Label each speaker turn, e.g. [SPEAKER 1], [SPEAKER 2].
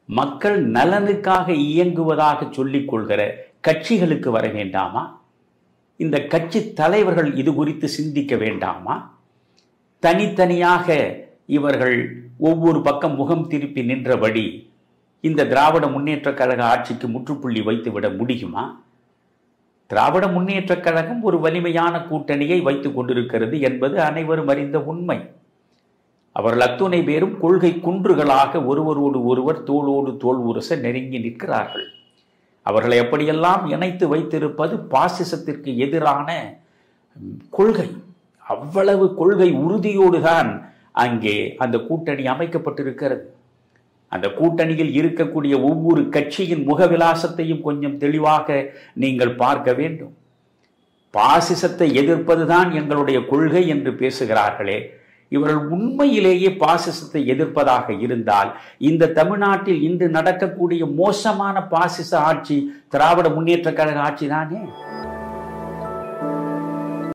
[SPEAKER 1] மக்கள் நலனுக்காக இயங்குவதாக சொல்லிக் கொள்கிற கட்சிகளுக்கு வர வேண்டாமா? இந்த கட்சி தலைவர்கள் இது குறித்து சிந்திக்க வேண்டாமா? தனித்தனியாக இவர்கள் ஒவ்வொரு பக்கம் முகம் திருப்பி நின்றபடி இந்த திராவிட முன்னேற்றக் கழக ஆட்சிக்கு முற்றுப்புள்ளி வைத்துவிட முடியுமா? திராவிட முன்னேற்றக் கழகம் ஒரு வலிமையான கூட்டணியை வைத்துக் கொண்டிருக்கிறது என்பது அனைவரும் அறிந்த உண்மை. அவர்கள் அத்துணை பேரும் கொள்கை குன்றுகளாக ஒருவரோடு ஒருவர் தோளோடு தோள் உரச நெருங்கி நிற்கிறார்கள். அவர்களை எப்படியெல்லாம் இணைத்து வைத்திருப்பது பாசிசத்திற்கு எதிரான கொள்கை. அவ்வளவு கொள்கை உறுதியோடு தான் அங்கே அந்த கூட்டணி அமைக்கப்பட்டிருக்கிறது. அந்த கூட்டணியில் இருக்கக்கூடிய ஒவ்வொரு கட்சியின் முகவிலாசத்தையும் கொஞ்சம் தெளிவாக நீங்கள் பார்க்க வேண்டும். பாசிசத்தை எதிர்ப்பதுதான் எங்களுடைய கொள்கை என்று பேசுகிறார்களே, இவர்கள் உண்மையிலேயே பாசிசத்தை எதிர்ப்பதாக இருந்தால் இந்த தமிழ்நாட்டில் இன்று நடக்கக்கூடிய மோசமான பாசிச ஆட்சி திராவிட முன்னேற்ற கழக ஆட்சி தானே.